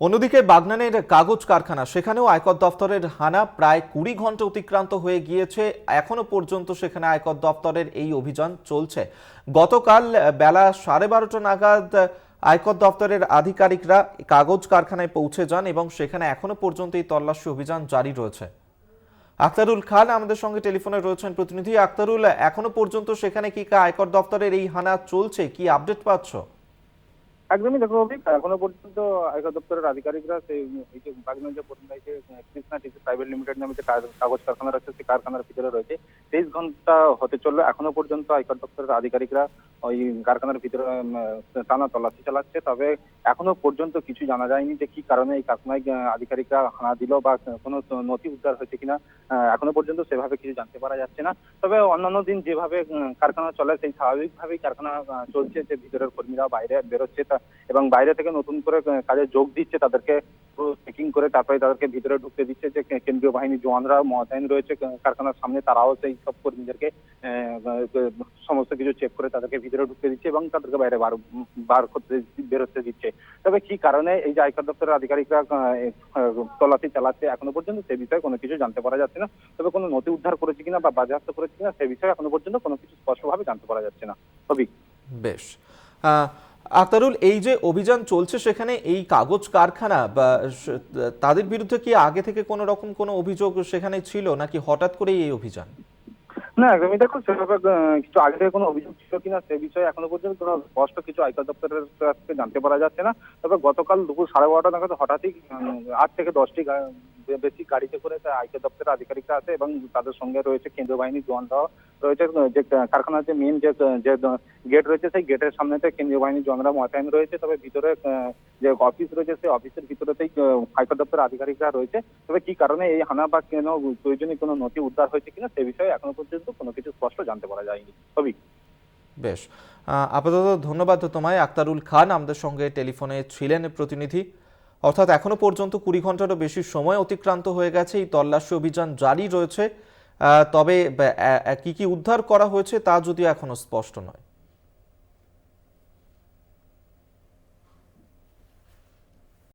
অন্যদিকে বাগনানের কাগজ কারখানা, সেখানেও আয়কর দফতরের হানা প্রায় 20 ঘন্টা অতিক্রান্ত হয়ে গিয়েছে। এখনো পর্যন্ত সেখানে আয়কর দফতরের এই অভিযান চলছে। গতকাল বেলা 12:30 নাগাদ আয়কর দফতরের আধিকারিকরা কাগজ কারখানায় পৌঁছে যান এবং সেখানে এখনো পর্যন্ত এই তল্লাশি অভিযান জারি রয়েছে। আক্তারুল খান আমাদের সঙ্গে টেলিফোনে রয়েছেন প্রতিনিধি। আক্তারুল, এখনো পর্যন্ত সেখানে কি আয়কর দফতরের এই হানা চলছে, কি আপডেট পাচ্ছ? একদমই দেখো অভিক, এখনো পর্যন্ত আয়কর দপ্তরের আধিকারিকরা এই যে বাগনান যে প্রথম যে কৃষ্ণা টিসি প্রাইভেট লিমিটেড নামে যে কাগজ কারখানা রয়েছে সেই কারখানার ভিতরে রয়েছে। 23 ঘন্টা হতে চললো, এখনো পর্যন্ত আয়কর দপ্তরের আধিকারিকরা ওই কারখানার ভিতরে টানা তল্লাশি চালাচ্ছে। তবে এখনো পর্যন্ত কিছু জানা যায়নি যে কি কারণে এই কারখানায় আধিকারিকরা হানা দিল বা কোনো নথি উদ্ধার হয়েছে কিনা। এখনো পর্যন্ত সেভাবে কিছু জানতে পারা যাচ্ছে না। তবে অন্যান্য দিন যেভাবে কারখানা চলে সেই স্বাভাবিকভাবেই কারখানা চলছে, যে ভিতরের কর্মীরা বাইরে বেরোচ্ছে এবং বাইরে থেকে নতুন করে কাজে যোগ দিচ্ছে, তাদেরকে চেকিং করে তারপরে তাদেরকে ভিতরে ঢুকতে দিচ্ছে। যে কেন্দ্রীয় বাহিনীর জওয়ানরা মোতায়েন রয়েছে কারখানার সামনে, তারাও সেই সব কর্মীদেরকে সমস্ত কিছু চেক করে তাদেরকে ভিতরে ঢুকতে দিচ্ছে এবং তাদেরকে বাইরে বার করতে বেরোতে দিচ্ছে। তবে কি কারণে এই যে আয়কর দপ্তরের আধিকারিকরা তল্লাশি চালাচ্ছে এখনো পর্যন্ত সে বিষয়ে কোনো কিছু জানতে পারা যাচ্ছে না। তবে কোনো নথি উদ্ধার করেছে কিনা বা বাজেয়াপ্ত করেছে কিনা সে বিষয়ে এখনো পর্যন্ত কোনো কিছু স্পষ্টভাবে জানতে পারা যাচ্ছে না। কবি বেশ। আক্তারুল, এই যে অভিযান চলছে সেখানে এই কাগজ কারখানা বা তাদের বিরুদ্ধে কি আগে থেকে কোনো রকম কোনো অভিযোগ সেখানে ছিল, নাকি হঠাৎ করেই এই অভিযান? না, একদমই দেখো সেভাবে কিছু আগে থেকে কোনো অভিযোগ ছিল কিনা সে বিষয়ে এখনো পর্যন্ত কোনো স্পষ্ট কিছু আয়কর দপ্তরের কাছ থেকে জানতে পারা যাচ্ছে না। তবে গতকাল দুপুর 12:30 নাগাদ হঠাৎই 8 থেকে 10টি বেশি গাড়িতে করে আয়কর দপ্তরের আধিকারিকরা আছে এবং তাদের সঙ্গে রয়েছে কেন্দ্রীয় বাহিনীর জওয়ানরাও রয়েছে। যে কারখানার যে মেন যে গেট রয়েছে সেই গেটের সামনেতে কেন্দ্রীয় বাহিনীর জওয়ানরা মোতায়েন রয়েছে। তবে ভিতরে যে অফিস রয়েছে সেই অফিসের ভিতরেতেই আয়কর দপ্তরের আধিকারিকরা রয়েছে। তবে কি কারণে এই হানা বা কেন প্রয়োজনীয় কোনো নথি উদ্ধার হয়েছে কিনা সে বিষয়ে এখনো পর্যন্ত কোনো কিছু স্পষ্ট জানতে পারা যায়নি। কবি, বেশ, আপাতত ধন্যবাদ তোমায়। আক্তারুল খান আমাদের সঙ্গে টেলিফোনে ছিলেন প্রতিনিধি। অর্থাৎ এখনো পর্যন্ত 20 ঘন্টারও বেশি সময় অতিক্রান্ত হয়ে গেছে, এই তল্লাশি অভিযান জারি রয়েছে। তবে কি কি উদ্ধার করা হয়েছে তা যদিও এখনো স্পষ্ট নয়।